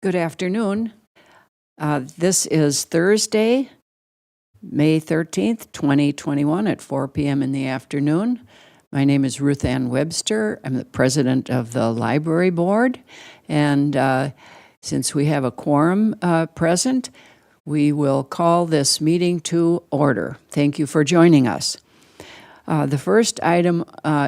Good afternoon. This is Thursday, May 13th, 2021 at 4 p.m. in the afternoon. My name is Ruth Ann Webster. I'm the president of the library board. And since we have a quorum present, we will call this meeting to order. Thank you for joining us. The first item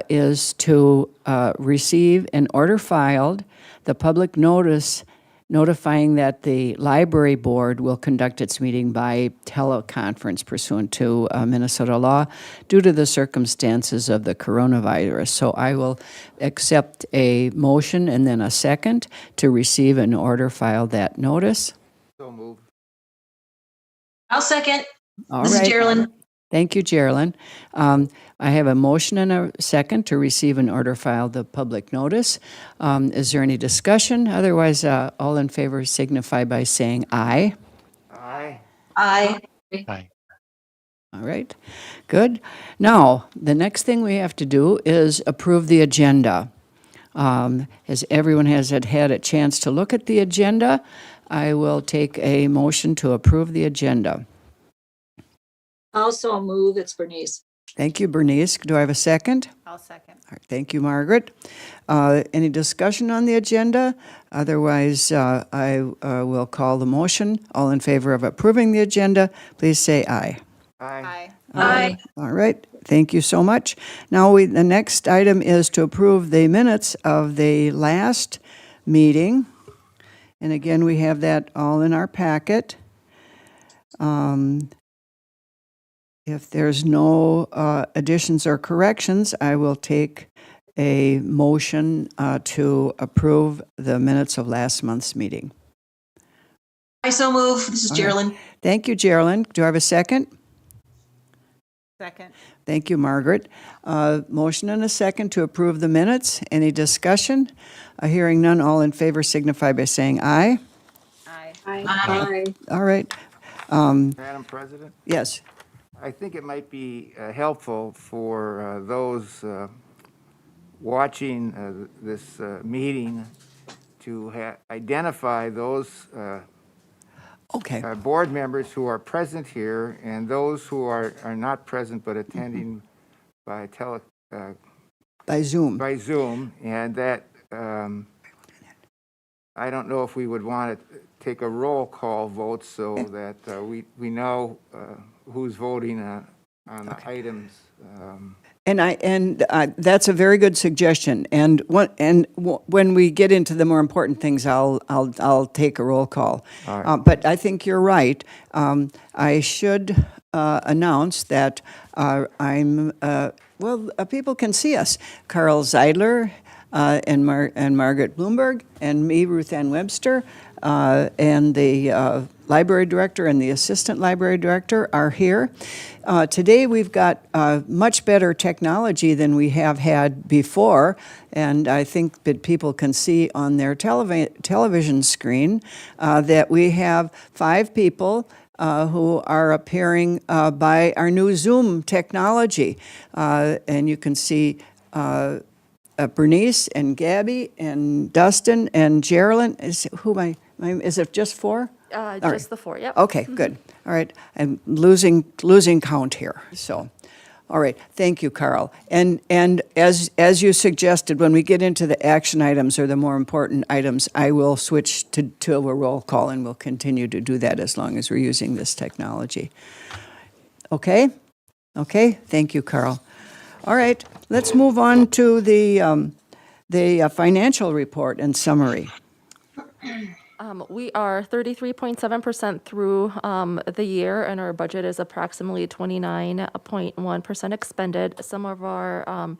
is to receive and order filed the public notice notifying that the library board will conduct its meeting by teleconference pursuant to Minnesota law due to the circumstances of the coronavirus. So I will accept a motion and then a second to receive and order file that notice. So moved. I'll second. All This is right. Geraldine. Thank you, Geraldine. I have a motion and a second to receive and order file the public notice. Is there any discussion? Otherwise, all in favor signify by saying aye. Aye. Aye. All right, good. Now, the next thing we have to do is approve the agenda. As everyone has had a chance to look at the agenda, I will take a motion to approve the agenda. Also move, it's Bernice. Thank you, Bernice. Do I have a second? I'll second. All right, thank you, Margaret. Any discussion on the agenda? Otherwise, I will call the motion. All in favor of approving the agenda, please say aye. Aye. Aye. All right, thank you so much. Now, the next item is to approve the minutes of the last meeting. And again, we have that all in our packet. If there's no additions or corrections, I will take a motion to approve the minutes of last month's meeting. I so move. This is All right. Geraldine. Thank you, Geraldine. Do I have a second? Second. Thank you, Margaret. Motion and a second to approve the minutes. Any discussion? Hearing none, all in favor signify by saying aye. Aye. Aye. All right. Madam President, Yes. I think it might be helpful for those watching this meeting to identify those Okay. board members who are present here and those who are not present but attending by By Zoom. by Zoom, and that I don't know if we would want to take a roll call vote so that we know who's voting on the items. And that's a very good suggestion. And when we get into the more important things, I'll take a roll call. All right. But I think you're right. I should announce that people can see us. Carl Zeidler and Margaret Bloomberg and me, Ruth Ann Webster, and the library director and the assistant library director are here. Today we've got much better technology than we have had before, and I think that people can see on their television screen that we have 5 people who are appearing by our new Zoom technology. And you can see Bernice and Gabby and Dustin and Geraldine. Is it just 4? Just right. the 4, yep. Okay, good. All right, I'm losing count here, so. All right, thank you, Carl. And as you suggested, when we get into the action items or the more important items, I will switch to a roll call, and we'll continue to do that as long as we're using this technology. Okay? Okay, thank you, Carl. All right, let's move on to the financial report and summary. We are 33.7% through the year, and our budget is approximately 29.1% expended. Some of our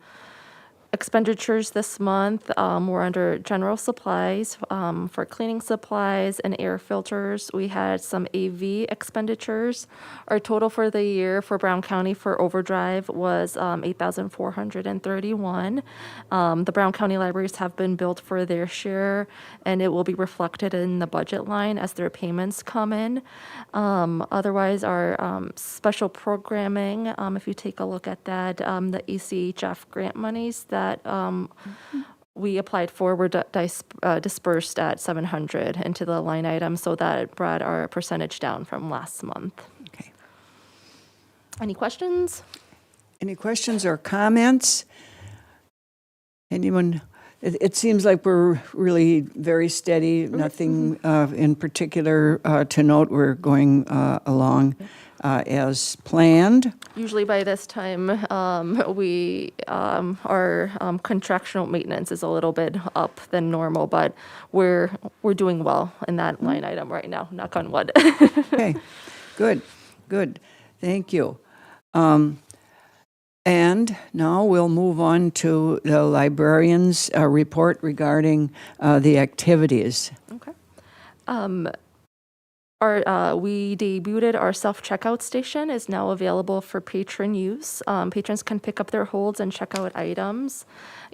expenditures this month were under general supplies for cleaning supplies and air filters. We had some AV expenditures. Our total for the year for Brown County for overdrive was $8,431. The Brown County libraries have been billed for their share, and it will be reflected in the budget line as their payments come in. Otherwise, our special programming, if you take a look at that, the ECHF grant monies that we applied for were dispersed at 700 into the line item, so that brought our percentage down from last month. Okay. Any questions? Any questions or comments? Anyone? It seems like we're really very steady, nothing in particular to note. We're going along as planned. Usually by this time, our contractual maintenance is a little bit up than normal, but we're doing well in that line item right now, knock on wood. Okay, good. Thank you. And now we'll move on to the librarian's report regarding the activities. Okay. We debuted our self-checkout station is now available for patron use. Patrons can pick up their holds and check out items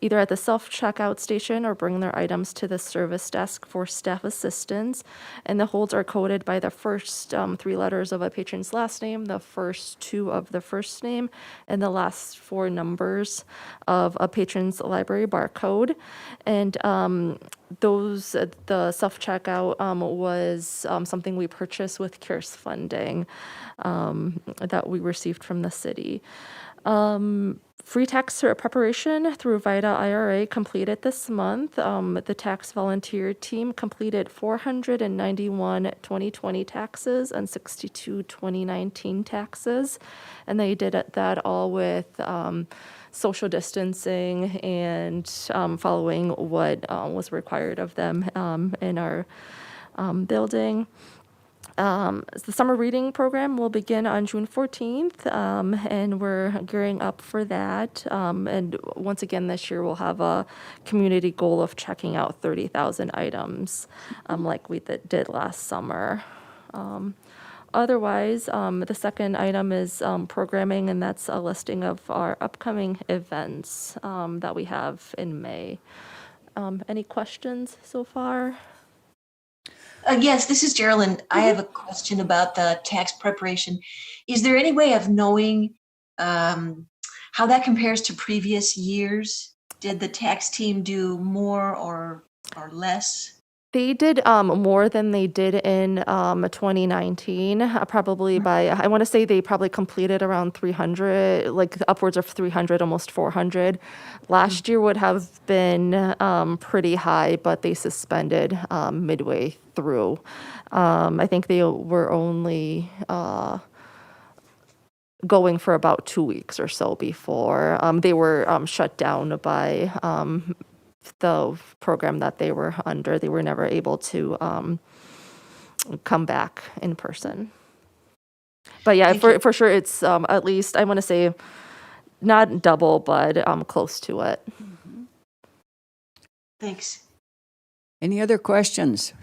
either at the self-checkout station or bring their items to the service desk for staff assistance. And the holds are coded by the first 3 letters of a patron's last name, the first 2 of the first name, and the last 4 numbers of a patron's library barcode. And the self-checkout was something we purchased with CARES funding that we received from the city. Free tax preparation through VITA IRA completed this month. The tax volunteer team completed 491 2020 taxes and 62 2019 taxes. And they did that all with social distancing and following what was required of them in our building. The summer reading program will begin on June 14th, and we're gearing up for that. And once again, this year we'll have a community goal of checking out 30,000 items, like we did last summer. Otherwise, the second item is programming, and that's a listing of our upcoming events that we have in May. Any questions so far? Yes, this is Geraldine. I have a question about the tax preparation. Is there any way of knowing how that compares to previous years? Did the tax team do more or less? They did more than they did in 2019, probably by, I want to say they probably completed around 300, like upwards of 300, almost 400. Last year would have been pretty high, but they suspended midway through. I think they were only going for about 2 weeks or so before they were shut down by the program that they were under. They were never able to come back in person. But yeah, for sure, it's at least, I want to say, not double, but close to it. Thanks. Any other questions?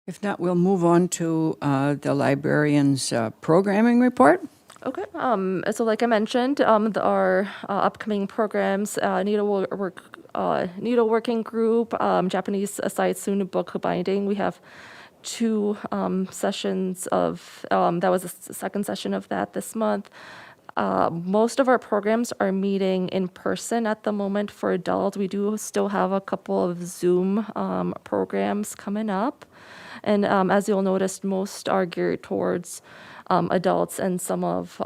If not, we'll move on to the librarian's programming report. Okay. So like I mentioned, our upcoming programs, needleworking group, Japanese Aside Soon book binding. We have 2 sessions of, that was the second session of that this month. Most of our programs are meeting in person at the moment for adults. We do still have a couple of Zoom programs coming up. And as you'll notice, most are geared towards adults and some of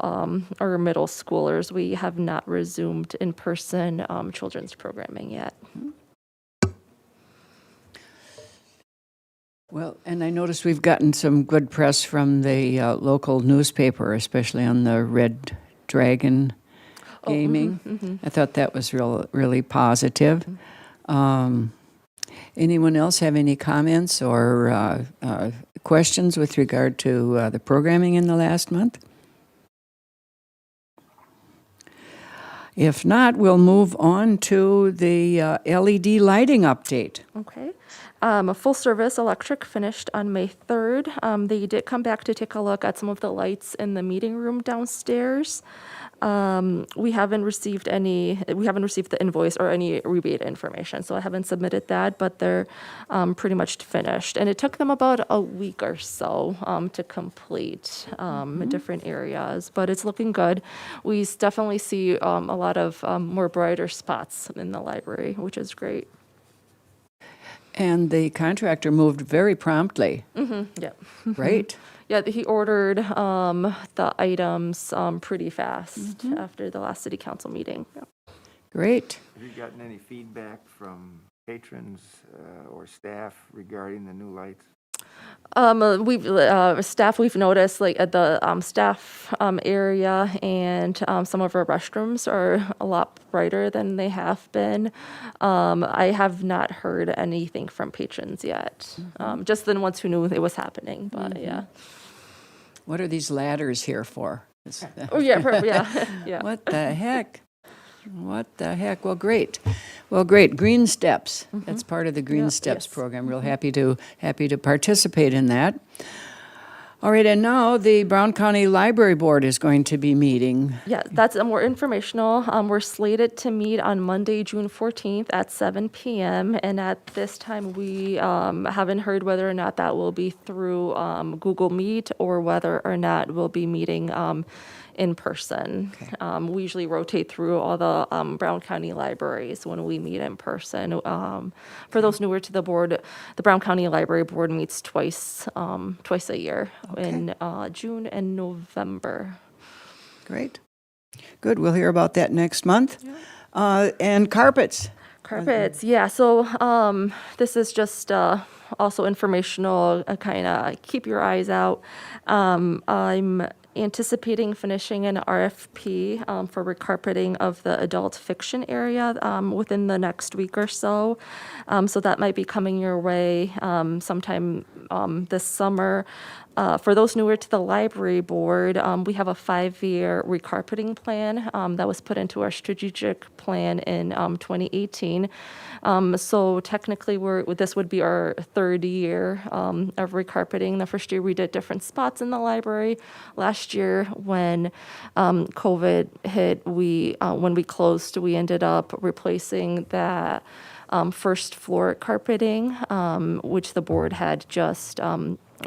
our middle schoolers. We have not resumed in-person children's programming yet. Well, and I noticed we've gotten some good press from the local newspaper, especially on the Red Dragon gaming. I thought that was really positive. Anyone else have any comments or questions with regard to the programming in the last month? If not, we'll move on to the LED lighting update. Okay. Full service electric finished on May 3rd. They did come back to take a look at some of the lights in the meeting room downstairs. We haven't received the invoice or any rebate information, so I haven't submitted that, but they're pretty much finished. And it took them about a week or so to complete different areas, but it's looking good. We definitely see a lot of more brighter spots in the library, which is great. And the contractor moved very promptly, Yeah. right? Yeah, he ordered the items pretty fast after the last city council meeting. Yeah. Great. Have you gotten any feedback from patrons or staff regarding the new lights? We've noticed like at the staff area and some of our restrooms are a lot brighter than they have been. I have not heard anything from patrons yet, just the ones who knew it was happening, but yeah. What are these ladders here for? Oh, yeah, yeah, yeah. What the heck? What the heck? Well, great. Well, great. Green Steps. That's part of the Green Steps yes. program. Real happy to participate in that. All right, and now the Brown County Library Board is going to be meeting. Yeah, that's more informational. We're slated to meet on Monday, June 14th at 7 p.m. And at this time, we haven't heard whether or not that will be through Google Meet or whether or not we'll be meeting in person. We usually rotate through all the Brown County libraries when we meet in person. For those newer to the board, the Brown County Library Board meets twice a year in June and November. Great. Good. We'll hear about that next month. And carpets. Carpets, yeah. So this is just also informational, kind of keep your eyes out. I'm anticipating finishing an RFP for recarpeting of the adult fiction area within the next week or so. So that might be coming your way sometime this summer. For those newer to the library board, we have a 5-year recarpeting plan that was put into our strategic plan in 2018. So technically, this would be our 3rd year of recarpeting. The first year we did different spots in the library. Last year, when COVID hit, when we closed, we ended up replacing that first floor carpeting, which the board had just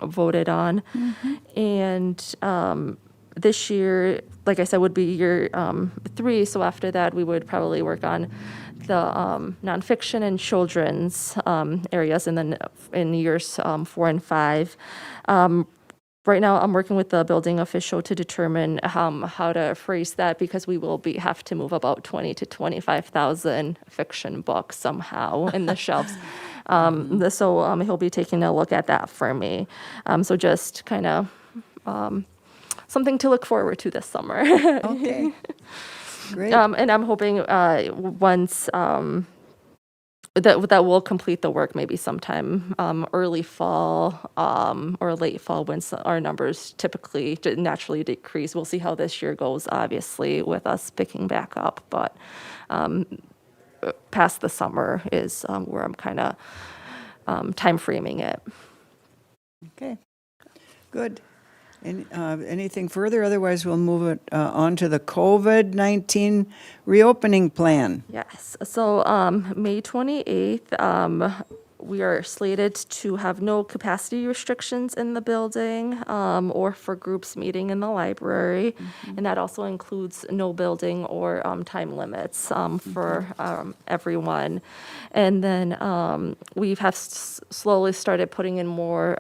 voted on. And this year, like I said, would be year 3. So after that, we would probably work on the nonfiction and children's areas, and then in years 4 and 5. Right now, I'm working with the building official to determine how to phrase that, because we will have to move about 20 to 25,000 fiction books somehow in the shelves. So he'll be taking a look at that for me. So just kind of something to look forward to this summer. Okay. Great. And I'm hoping once that will complete the work maybe sometime early fall or late fall, when our numbers typically naturally decrease. We'll see how this year goes, obviously, with us picking back up. But past the summer is where I'm kind of time framing it. Okay. Good. Anything further? Otherwise, we'll move it on to the COVID-19 reopening plan. Yes. So May 28th, we are slated to have no capacity restrictions in the building or for groups meeting in the library. And that also includes no building or time limits for everyone. And then we have slowly started putting in more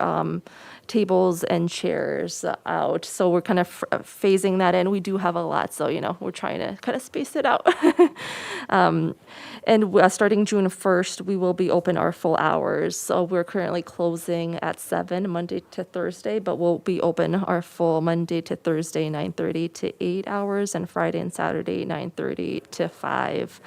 tables and chairs out. So we're kind of phasing that in. We do have a lot, so, we're trying to kind of space it out. And starting June 1st, we will be open our full hours. So we're currently closing at 7 Monday to Thursday, but we'll be open our full Monday to Thursday, 9:30 to 8 hours, and Friday and Saturday, 9:30 to 5.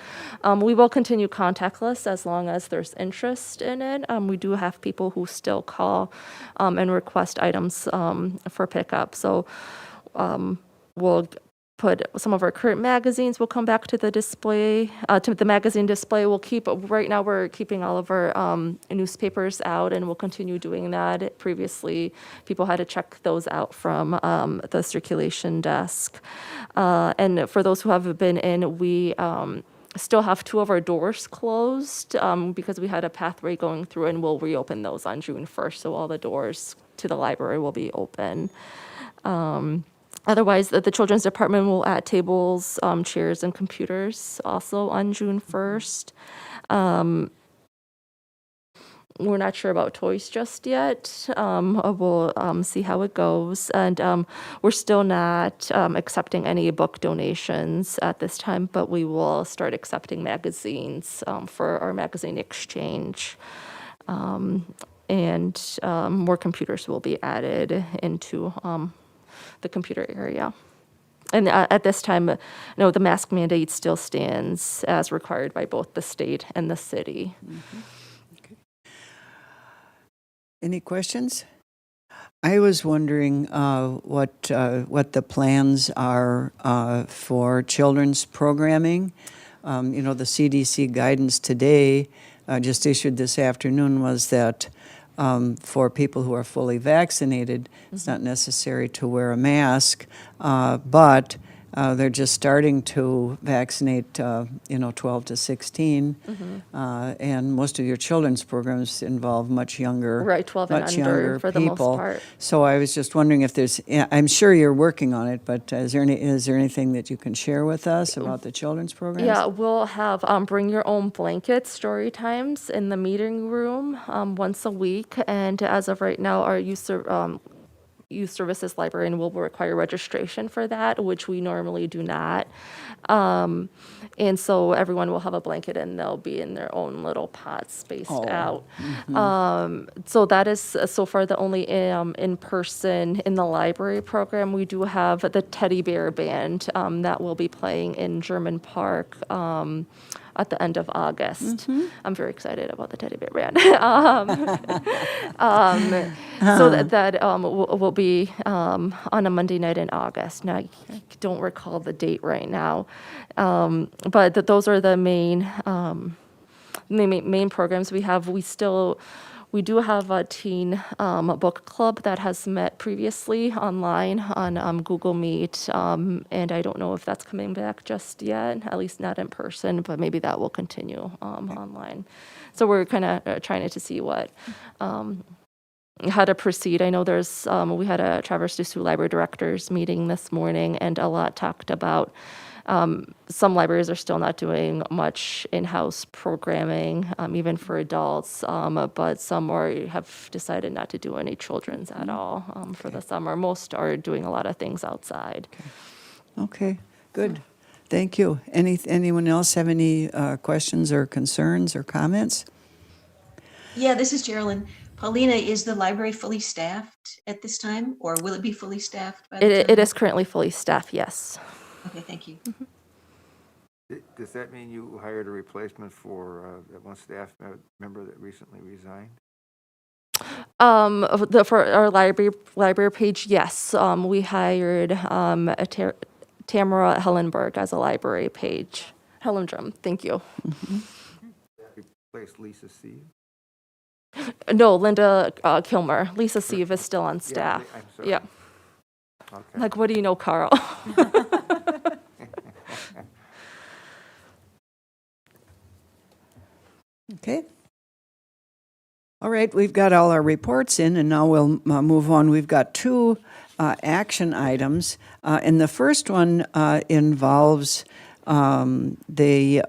We will continue contactless as long as there's interest in it. We do have people who still call and request items for pickup. So we'll put some of our current magazines will come back to the display, to the magazine display. We'll keep, right now we're keeping all of our newspapers out, and we'll continue doing that. Previously, people had to check those out from the circulation desk. And for those who have been in, we still have 2 of our doors closed because we had a pathway going through, and we'll reopen those on June 1st. So all the doors to the library will be open. Otherwise, the children's department will add tables, chairs, and computers also on June 1st. We're not sure about toys just yet. We'll see how it goes. And we're still not accepting any book donations at this time, but we will start accepting magazines for our magazine exchange. And more computers will be added into the computer area. And at this time, no, the mask mandate still stands as required by both the state and the city. Any questions? I was wondering what the plans are for children's programming. The CDC guidance today, just issued this afternoon, was that for people who are fully vaccinated, it's not necessary to wear a mask, but they're just starting to vaccinate, 12 to 16, and most of your children's programs involve much younger, Right, 12 and much under younger for the most people. part. So I was just wondering if there's, I'm sure you're working on it, but is there anything that you can share with us about the children's programs? Yeah, we'll have bring your own blanket story times in the meeting room once a week. And as of right now, our youth services librarian will require registration for that, which we normally do not. And so everyone will have a blanket, and they'll be in their own little pods spaced out. So that is so far the only in-person in the library program. We do have the Teddy Bear Band that will be playing in German Park at the end of August. I'm very excited about the Teddy Bear Band. So that will be on a Monday night in August. Now, I don't recall the date right now, but those are the main programs we have. We do have a teen book club that has met previously online on Google Meet, and I don't know if that's coming back just yet, at least not in person, but maybe that will continue online. So we're kind of trying to see how to proceed. I know we had a Traverse des Sioux Library Directors meeting this morning, and a lot talked about some libraries are still not doing much in-house programming, even for adults, but some have decided not to do any children's at all for the summer. Most are doing a lot of things outside. Okay, good. Thank you. Anyone else have any questions or concerns or comments? Yeah, this is Geraldine. Paulina, is the library fully staffed at this time, or will it be fully staffed by the time? It is currently fully staffed, yes. Okay, thank you. Does that mean you hired a replacement for that one staff member that recently resigned? For our library page, yes. We hired Tamara Hellenberg as a library page. Hellendrum, thank you. Replaced Lisa Sieve? No, Linda Kilmer. Lisa Sieve is still on staff. I'm sorry. Yeah. Okay. Like, what do you know, Carl? Okay. All right, we've got all our reports in, and now we'll move on. We've got 2 action items, and the first one involves the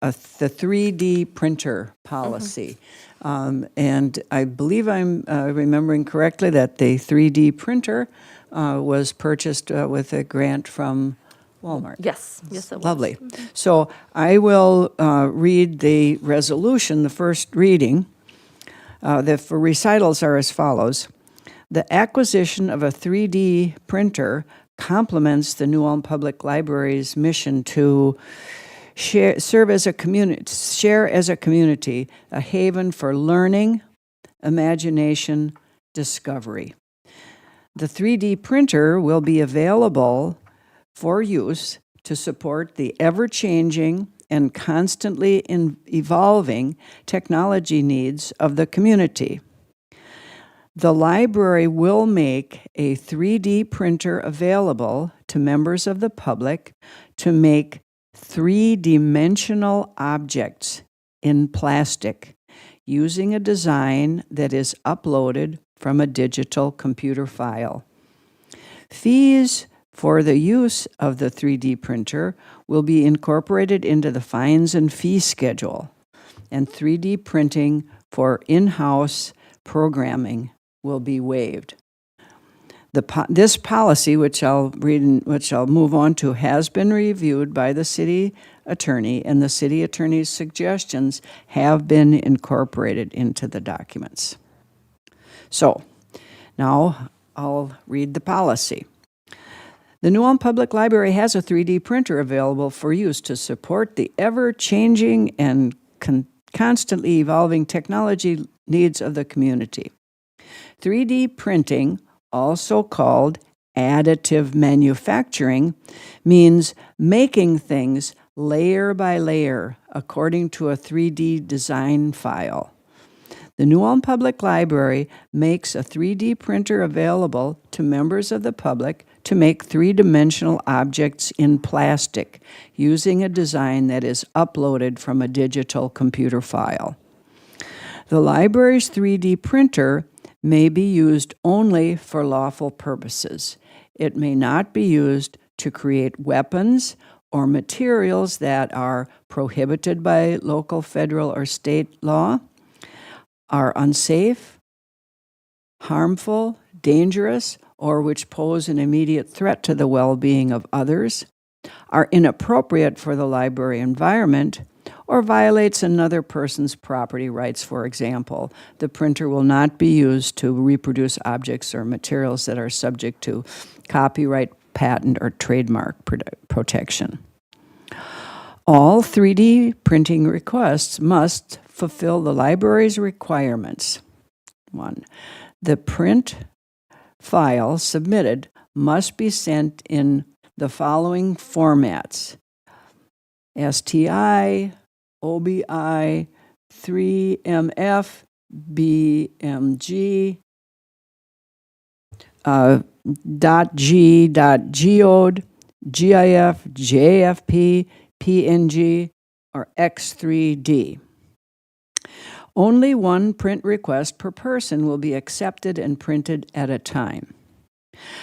3D printer policy. And I believe I'm remembering correctly that the 3D printer was purchased with a grant from Walmart. Yes, it was. Lovely. So I will read the resolution, the first reading. The recitals are as follows. The acquisition of a 3D printer complements the New Ulm Public Library's mission to share as a community, a haven for learning, imagination, discovery. The 3D printer will be available for use to support the ever-changing and constantly evolving technology needs of the community. The library will make a 3D printer available to members of the public to make three-dimensional objects in plastic using a design that is uploaded from a digital computer file. Fees for the use of the 3D printer will be incorporated into the fines and fee schedule, and 3D printing for in-house programming will be waived. This policy, which I'll read and which I'll move on to, has been reviewed by the city attorney, and the city attorney's suggestions have been incorporated into the documents. So, now I'll read the policy. The New Ulm Public Library has a 3D printer available for use to support the ever-changing and constantly evolving technology needs of the community. 3D printing, also called additive manufacturing, means making things layer by layer according to a 3D design file. The New Ulm Public Library makes a 3D printer available to members of the public to make three-dimensional objects in plastic using a design that is uploaded from a digital computer file. The library's 3D printer may be used only for lawful purposes. It may not be used to create weapons or materials that are prohibited by local, federal, or state law, are unsafe, harmful, dangerous, or which pose an immediate threat to the well-being of others, are inappropriate for the library environment, or violates another person's property rights. For example, the printer will not be used to reproduce objects or materials that are subject to copyright, patent, or trademark protection. All 3D printing requests must fulfill the library's requirements. 1. The print file submitted must be sent in the following formats: STI, OBI, 3MF, BMG, .g, .geode, GIF, JFP, PNG, or X3D. Only one print request per person will be accepted and printed at a time.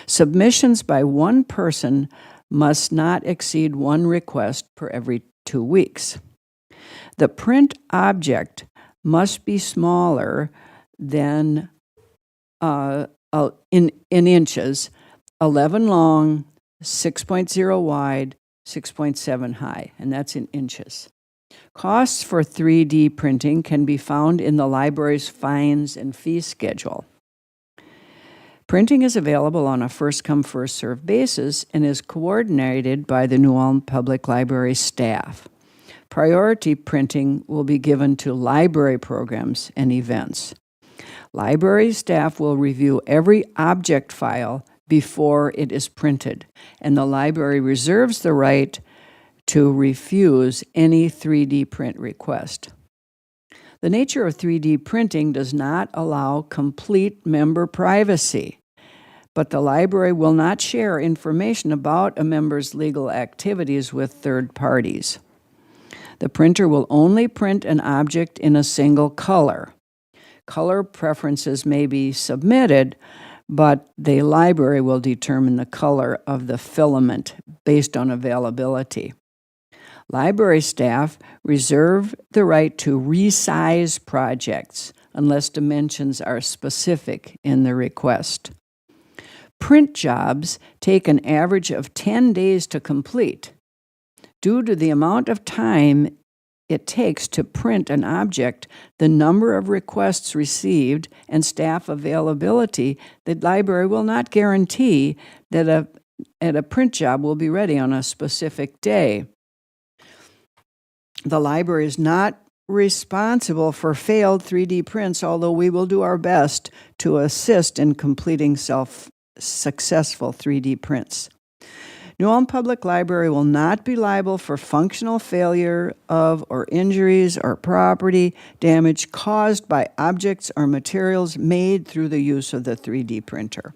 Submissions by one person must not exceed one request per every 2 weeks. The print object must be smaller than in inches, 11 long, 6.0 wide, 6.7 high, and that's in inches. Costs for 3D printing can be found in the library's fines and fee schedule. Printing is available on a first-come, first-served basis and is coordinated by the New Ulm Public Library staff. Priority printing will be given to library programs and events. Library staff will review every object file before it is printed, and the library reserves the right to refuse any 3D print request. The nature of 3D printing does not allow complete member privacy, but the library will not share information about a member's legal activities with third parties. The printer will only print an object in a single color. Color preferences may be submitted, but the library will determine the color of the filament based on availability. Library staff reserve the right to resize projects unless dimensions are specific in the request. Print jobs take an average of 10 days to complete. Due to the amount of time it takes to print an object, the number of requests received, and staff availability, the library will not guarantee that a print job will be ready on a specific day. The library is not responsible for failed 3D prints, although we will do our best to assist in completing successful 3D prints. New Ulm Public Library will not be liable for functional failure of or injuries or property damage caused by objects or materials made through the use of the 3D printer.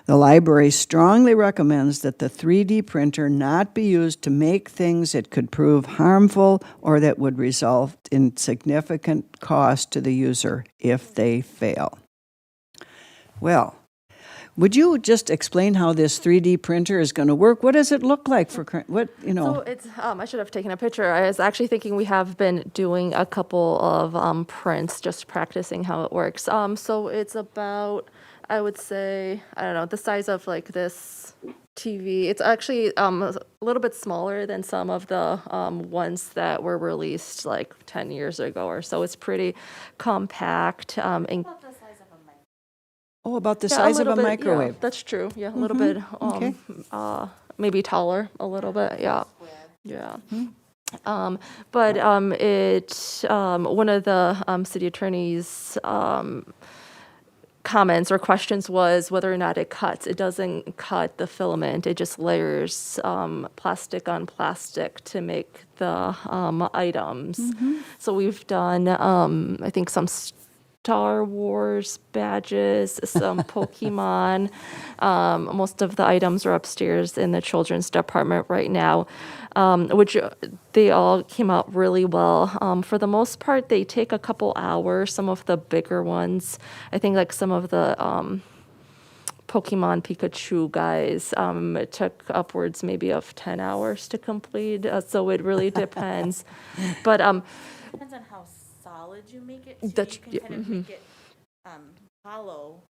The library strongly recommends that the 3D printer not be used to make things that could prove harmful or that would result in significant cost to the user if they fail. Well, would you just explain how this 3D printer is going to work? What does it look like for what, So it's, I should have taken a picture. I was actually thinking we have been doing a couple of prints, just practicing how it works. So it's about, I would say, I don't know, the size of like this TV. It's actually a little bit smaller than some of the ones that were released like 10 years ago or so. It's pretty compact and Oh, about the yeah, size of a little bit, microwave. Yeah, that's true. Yeah, a little bit. Okay. Maybe taller a little bit. Yeah. Yeah. But it one of the city attorney's comments or questions was whether or not it cuts. It doesn't cut the filament. It just layers plastic on plastic to make the items. So we've done, I think, some Star Wars badges, some Pokemon. Most of the items are upstairs in the children's department right now, which they all came out really well. For the most part, they take a couple hours. Some of the bigger ones, I think like some of the Pokemon Pikachu guys, it took upwards maybe of 10 hours to complete. So it really depends. But Depends on how solid you make it. Too. That's- You can yeah, kind of make it hollow,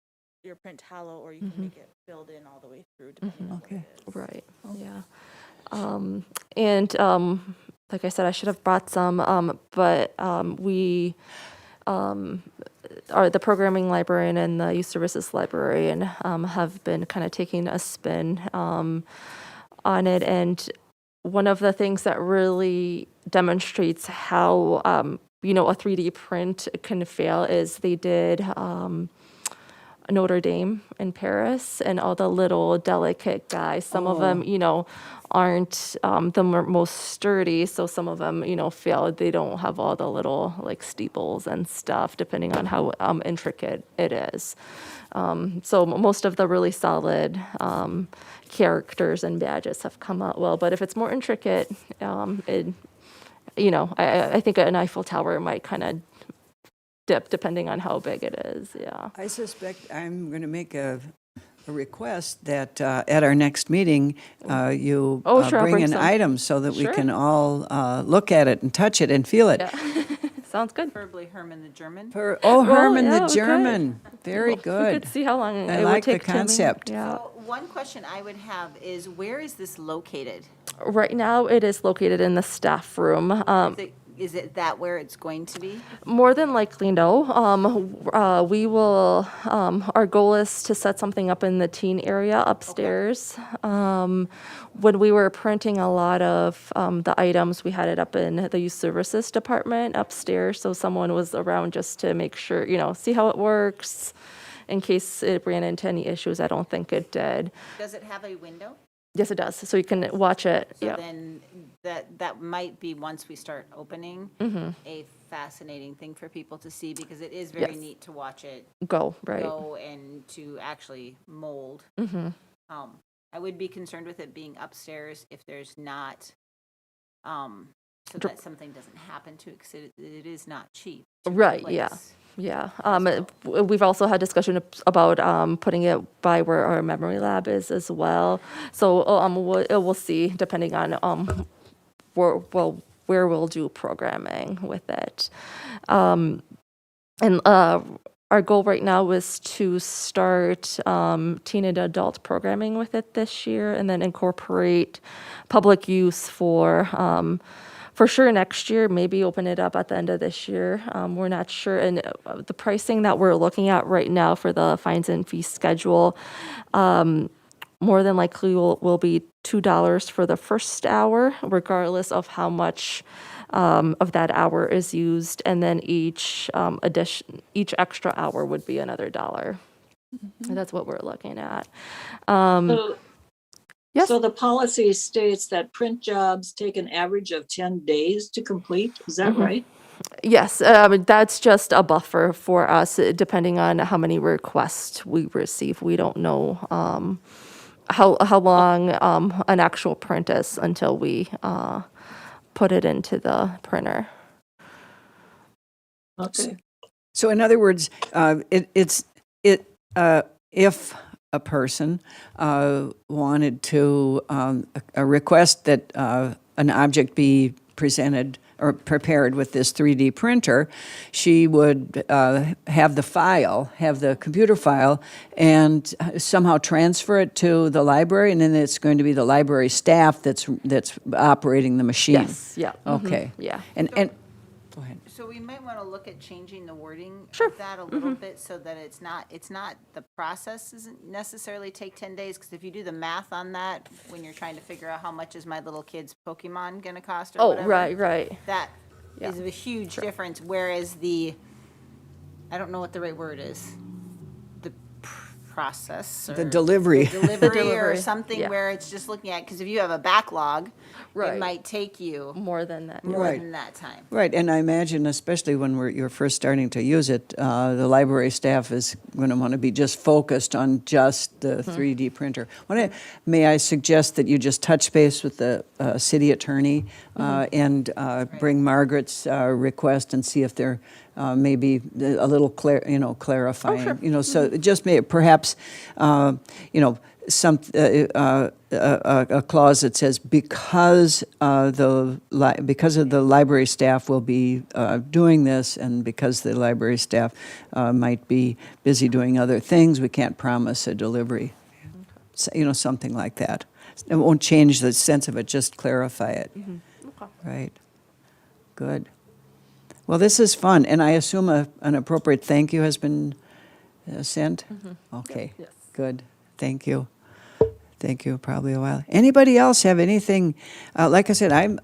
your print hollow, or you can make it filled in all the way through, depending on what it is. right, yeah. And like I said, I should have brought some, but we are the programming librarian and the youth services librarian have been kind of taking a spin on it. And one of the things that really demonstrates how a 3D print can fail is they did Notre Dame in Paris, and all the little delicate guys. Some of them, aren't the most sturdy, so some of them, fail. They don't have all the little like steeples and stuff, depending on how intricate it is. So most of the really solid characters and badges have come out well, but if it's more intricate, I think an Eiffel Tower might kind of dip depending on how big it is. Yeah. I suspect I'm going to make a request that at our next meeting, you Oh, sure, I'll bring bring an some. item so that we Sure. can all look at it and touch it and feel it. Yeah. Sounds good. Preferably Herman the German. Herman yeah, the okay. German. Very We good. could see how long I it like would the take to make. concept. Yeah. So one question I would have is, where is this located? Right now, it is located in the staff room. Is it that where it's going to be? More than likely, no. We will, our goal is to set something up in the teen area upstairs. When we were printing a lot of the items, we had it up in the youth services department upstairs. So someone was around just to make sure, see how it works in case it ran into any issues. I don't think it did. Does it have a window? Yes, it does. So you can watch it. So Yeah. then that might be, once we start opening, a fascinating thing for people to see, because it is very Yes. neat to watch it Go, right. go and to actually mold. I would be concerned with it being upstairs if there's not, so that something doesn't happen to it, because it is not cheap. to Right, yeah. replace. Yeah, we've also had discussion about putting it by where our memory lab is as well. So we'll see, depending on where we'll do programming with it. And our goal right now is to start teen and adult programming with it this year, and then incorporate public use for sure next year, maybe open it up at the end of this year. We're not sure. And the pricing that we're looking at right now for the fines and fee schedule, more than likely will be $2 for the first hour, regardless of how much of that hour is used. And then each extra hour would be another $1. And that's what we're looking at. Yes. So the policy states that print jobs take an average of 10 days to complete. Is that right? Yes, that's just a buffer for us, depending on how many requests we receive. We don't know how long an actual print is until we put it into the printer. Okay. So in other words, if a person wanted to a request that an object be presented or prepared with this 3D printer, she would have the computer file, and somehow transfer it to the library, and then it's going to be the library staff that's operating the machine. Yes, yeah. mhm, Okay. Yeah. And go ahead. So we might want to look at changing the wording Sure. of that a little bit so that it's not, the process doesn't necessarily take 10 days. Because if you do the math on that, when you're trying to figure out how much is my little kid's Pokemon going to cost or Oh, whatever. right. That Yeah. is a huge difference, whereas I don't know what the right word is, the process or. The delivery. Delivery or delivery, something yeah. where it's just looking at, because if you have a backlog, Right. it might take you More than that. more Right. than that time. Right, and I imagine, especially when you're first starting to use it, the library staff is going to want to be just focused on just the 3D printer. May I suggest that you just touch base with the city attorney and bring Margaret's request and see if there may be a little clarifying. So it just may perhaps some a clause that says because of the library staff will be doing this, and because the library staff might be busy doing other things, we can't promise a delivery. So, something like that. It won't change the sense of it, just clarify it. Right. Good. Well, this is fun, and I assume an appropriate thank you has been sent? Okay, Yes. good. Thank you. Thank you. Probably a while. Anybody else have anything? Like I said, I'm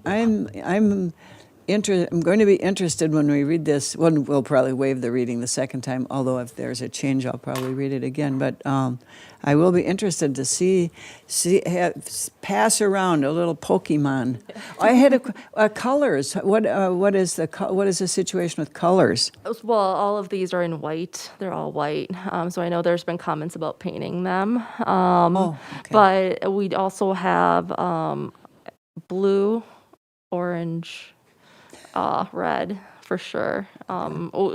going to be interested when we read this. We'll probably waive the reading the second time. Although if there's a change, I'll probably read it again. But I will be interested to pass around a little Pokemon. I had colors. What is the situation with colors? Well, all of these are in white. They're all white. So I know there's been comments about painting them. Okay. But we also have blue, orange, red for sure.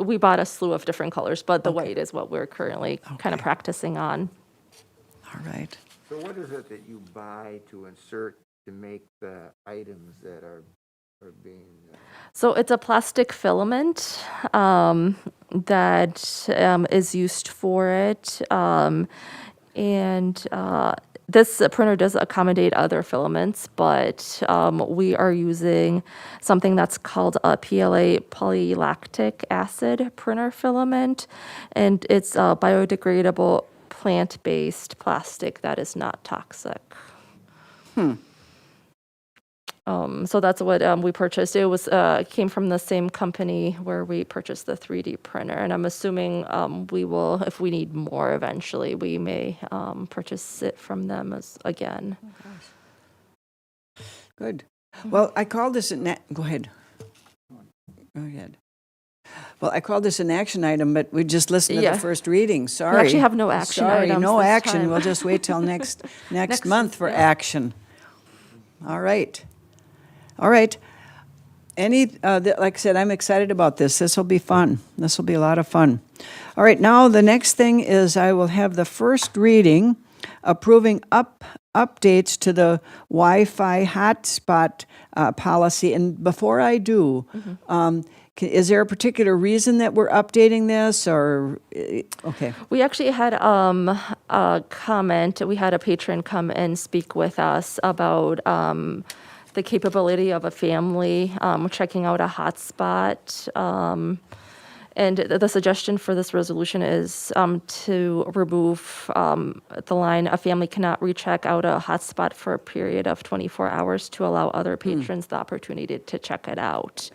We bought a slew of different colors, but the white is what we're currently kind of Okay. practicing on. All right. So what is it that you buy to insert to make the items that are being, So it's a plastic filament that is used for it. And this printer does accommodate other filaments, but we are using something that's called a PLA polylactic acid printer filament. And it's a biodegradable plant-based plastic that is not toxic. So that's what we purchased. It was came from the same company where we purchased the 3D printer, and I'm assuming we will, if we need more eventually, we may purchase it from them again. Good. Well, I called this go ahead. Go ahead. Well, I called this an action item, but we just listened to Yeah. the first reading. Sorry. actually have no action Sorry, items no this action. time. We'll just wait till next Next- month for yeah. action. All right. All right. Like I said, I'm excited about this. This will be fun. This will be a lot of fun. All right. Now the next thing is I will have the first reading approving updates to the Wi-Fi hotspot policy. And before I do, is there a particular reason that we're updating this, or okay? We actually had a comment. We had a patron come and speak with us about the capability of a family checking out a hotspot. And the suggestion for this resolution is to remove the line, a family cannot recheck out a hotspot for a period of 24 hours to allow other patrons the opportunity to check it out.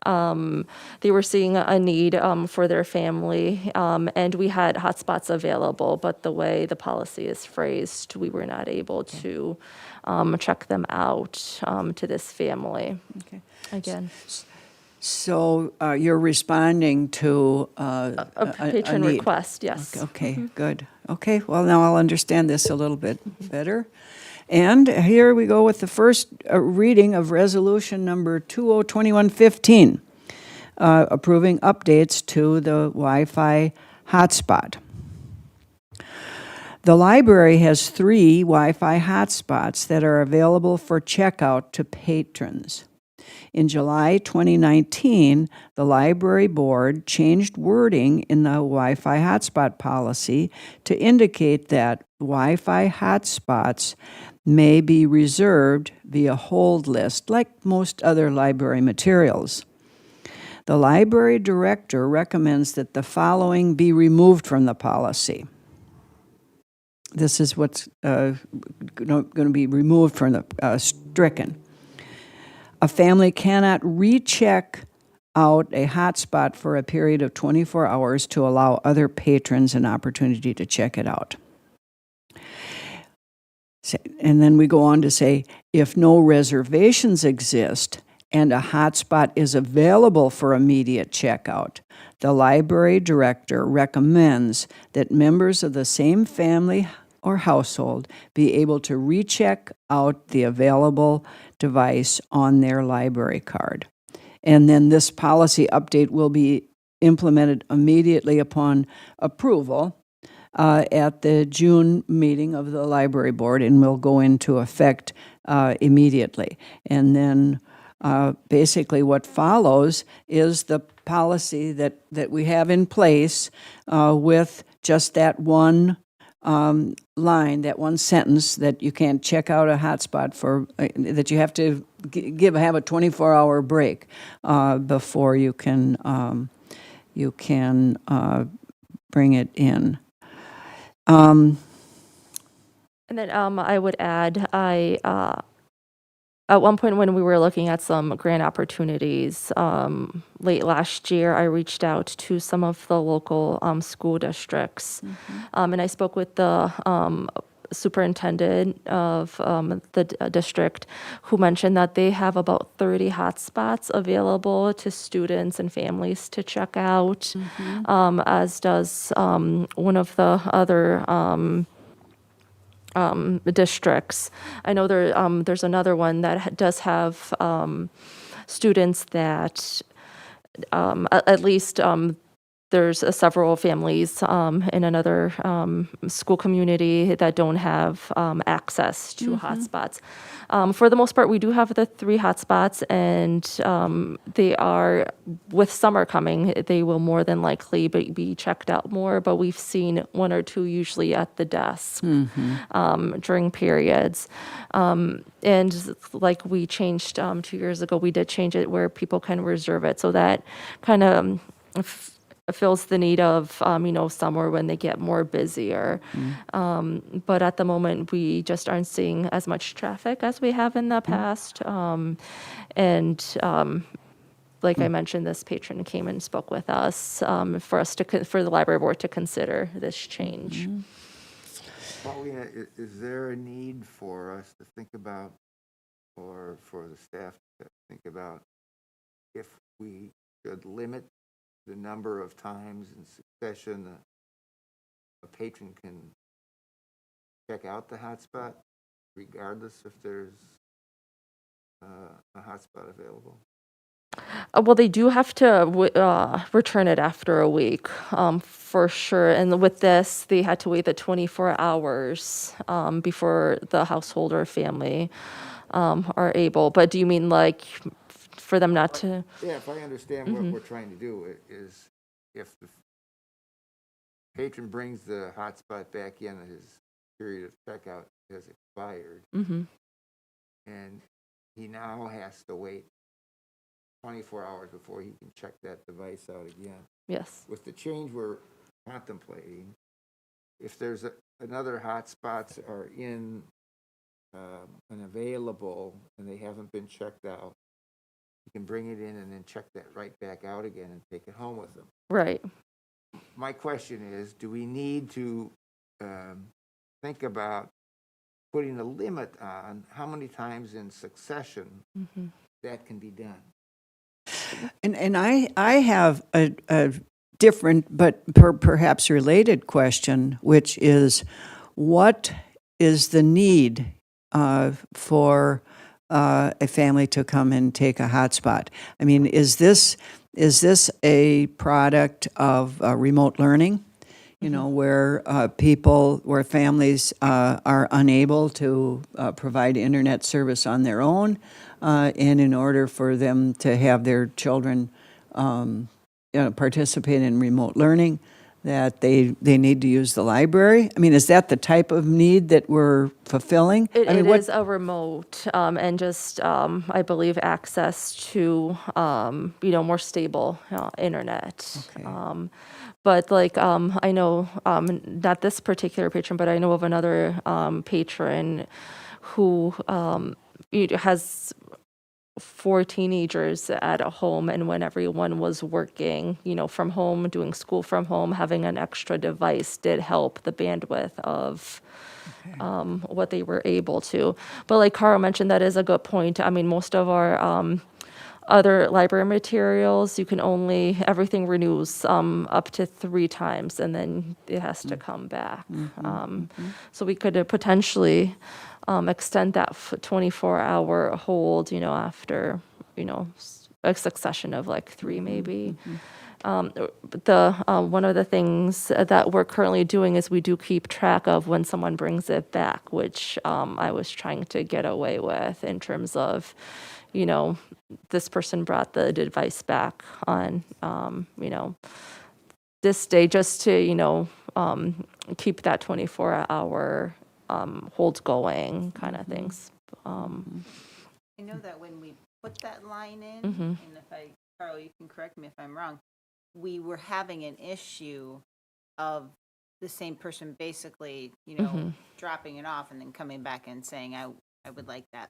They were seeing a need for their family, and we had hotspots available, but the way the policy is phrased, we were not able to check them out to this family. Okay. Again, So you're responding to a patron need. request, yes. Okay, good. Okay, well, now I'll understand this a little bit better. And here we go with the first reading of Resolution Number 2021-15, approving updates to the Wi-Fi hotspot. The library has 3 Wi-Fi hotspots that are available for checkout to patrons. In July 2019, the library board changed wording in the Wi-Fi hotspot policy to indicate that Wi-Fi hotspots may be reserved via hold list, like most other library materials. The library director recommends that the following be removed from the policy. This is what's going to be removed from the stricken. A family cannot recheck out a hotspot for a period of 24 hours to allow other patrons an opportunity to check it out. And then we go on to say, if no reservations exist and a hotspot is available for immediate checkout, the library director recommends that members of the same family or household be able to recheck out the available device on their library card. And then this policy update will be implemented immediately upon approval at the June meeting of the library board and will go into effect immediately. And then basically what follows is the policy that we have in place with just that one line, that one sentence that you can't check out a hotspot for, that you have to have a 24-hour break before you can bring it in. And then I would add, at one point when we were looking at some grant opportunities, late last year, I reached out to some of the local school districts. And I spoke with the superintendent of the district, who mentioned that they have about 30 hotspots available to students and families to check out, as does one of the other districts. I know there's another one that does have students that at least there's several families in another school community that don't have access to hotspots. For the most part, we do have the 3 hotspots, and they are, with summer coming, they will more than likely be checked out more, but we've seen 1 or 2 usually at the desk during periods. And like we changed 2 years ago, we did change it where people can reserve it. So that kind of fills the need of, summer when they get more busier. But at the moment, we just aren't seeing as much traffic as we have in the past. Like I mentioned, this patron came and spoke with us for the library board to consider this change. Paulina, is there a need for us to think about, or for the staff to think about, if we should limit the number of times in succession a patron can check out the hotspot, regardless if there's a hotspot available? Well, they do have to return it after a week, for sure. And with this, they had to wait the 24 hours before the household or family are able. But do you mean like for them not to? Yeah, if I understand what we're trying to do, is if the patron brings the hotspot back in, his period of checkout has expired, and he now has to wait 24 hours before he can check that device out again. Yes. With the change we're contemplating, if there's another hotspots are in and available and they haven't been checked out, you can bring it in and then check that right back out again and take it home with them. Right. My question is, do we need to think about putting a limit on how many times in succession that can be done? And I have a different but perhaps related question, which is, what is the need for a family to come and take a hotspot? I mean, is this a product of remote learning? You know, where where families are unable to provide internet service on their own, and in order for them to have their children participate in remote learning, that they need to use the library? I mean, is that the type of need that we're fulfilling? It I mean, is a remote and just, I believe, access to, more stable internet. Okay. But like, I know, not this particular patron, but I know of another patron who has 4 teenagers at a home, and when everyone was working, from home, doing school from home, having an extra device did help the bandwidth of what they were able to. But like Carl mentioned, that is a good point. I mean, most of our other library materials, everything renews up to 3 times, and then it has to come back. So we could potentially extend that 24-hour hold, after, a succession of like 3 maybe. One of the things that we're currently doing is we do keep track of when someone brings it back, which I was trying to get away with in terms of, this person brought the device back on, this day, just to, keep that 24-hour hold going kind of things. I know that when we put that line in, and Carl, you can correct me if I'm wrong, we were having an issue of the same person basically, dropping it off and then coming back and saying, I would like that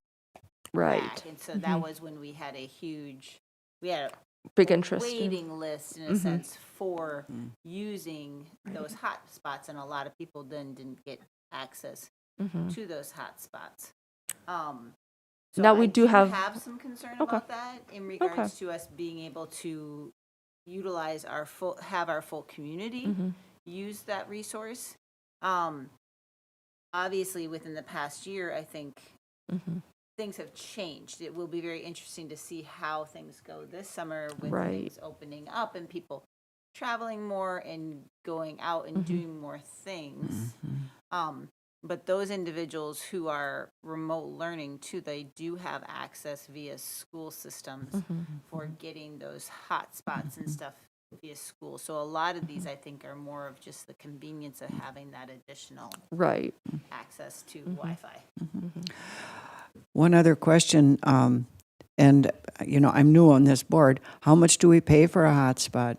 Right. back. And so that was when we had a Big interest. waiting list in a sense for using those hotspots, and a lot of people then didn't get access to those hotspots. So Now we I do have some concern about that in regards to us being able to utilize our full community use that resource. Obviously, within the past year, I think things have changed. It will be very interesting to see how things go this summer with things opening up and people traveling more and going out and doing more things. But those individuals who are remote learning too, they do have access via school systems for getting those hotspots and stuff via school. So a lot of these, I think, are more of just the convenience of having that additional access to Wi-Fi. One other question, and I'm new on this board. How much do we pay for a hotspot?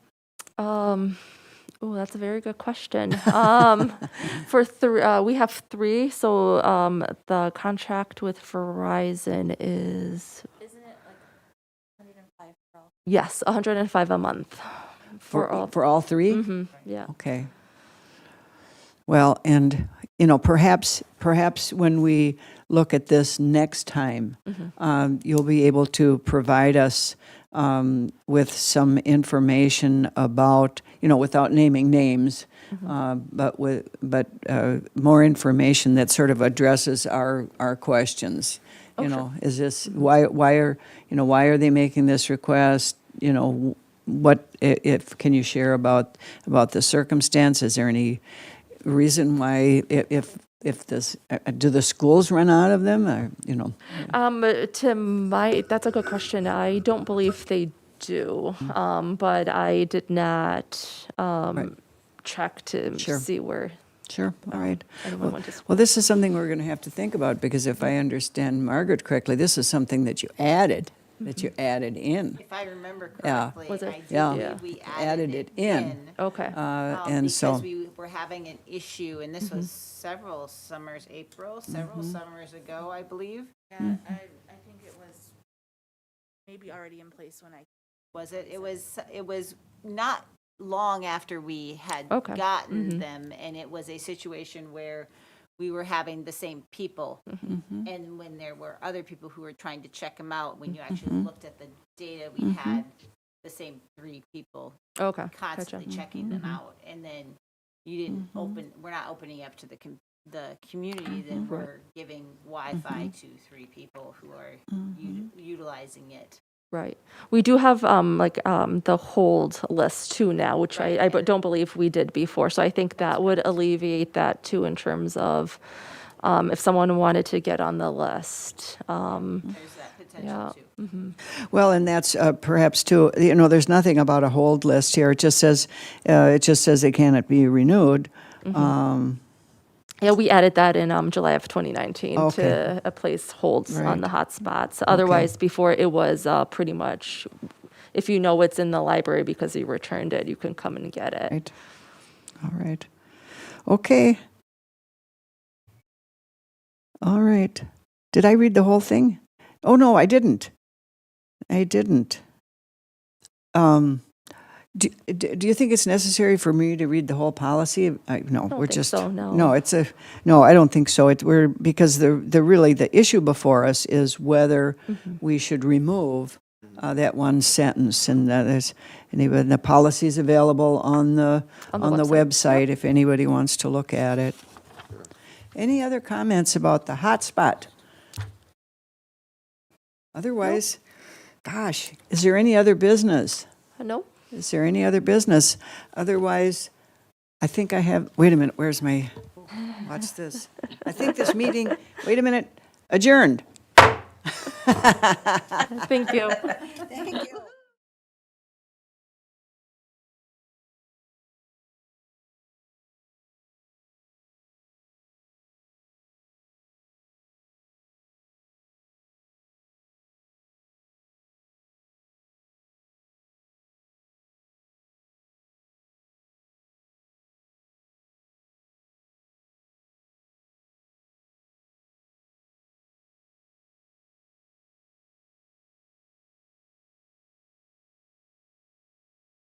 Oh, that's a very good question. We have 3. So the contract with Verizon is, Isn't it like 105 for all? yes, $105 a month for all. For all 3? Yeah. Okay. Well, and perhaps when we look at this next time, you'll be able to provide us with some information about, without naming names, but more information that sort of addresses our questions. Is this why are they making this request? What if can you share about the circumstance? Is there any reason why if this do the schools run out of them, or That's a good question. I don't believe they do, but I did not check to see where Sure, all right. anyone went to school. Well, this is something we're going to have to think about, because if I understand Margaret correctly, this is something that you added in. If I remember Yeah. correctly, Was it? I do Yeah. believe we Added it in. Okay. And because so we were having an issue, and this was several summers summers ago, I believe. Yeah, I think it was maybe already in place when I. Was it? It was not long after we had Okay. gotten them, and it was a situation where we were having the same people. And when there were other people who were trying to check them out, when you actually looked at the data, we had the same 3 people Okay. constantly Gotcha. checking them out. And then you didn't we're not opening up to the community, then we're giving Wi-Fi to 3 people who are utilizing it. Right. We do have the hold list too now, which I don't believe we did before. So I think that would alleviate that too in terms of if someone wanted to get on the list. There's that potential too. Well, and that's perhaps too, there's nothing about a hold list here. It just says it cannot be renewed. Yeah, we added that in July of 2019 Okay. to place holds Right. on the hotspots. Otherwise, before it was pretty much, if you know it's in the library because you returned it, you can come and get it. Right. All right. Okay. All right. Did I read the whole thing? Oh, no, I didn't. Do you think it's necessary for me to read the whole policy? No, don't we're think just so, no. No, I don't think so. Because the issue before us is whether we should remove that one sentence, and the policy is available on the website if anybody wants to look at it. Any other comments about the hotspot? Otherwise, gosh, is there any other business? No? Is there any other business? Otherwise, I think I have, wait a minute, where's my, watch this. I think this meeting, wait a minute, adjourned. Thank you. Thank you.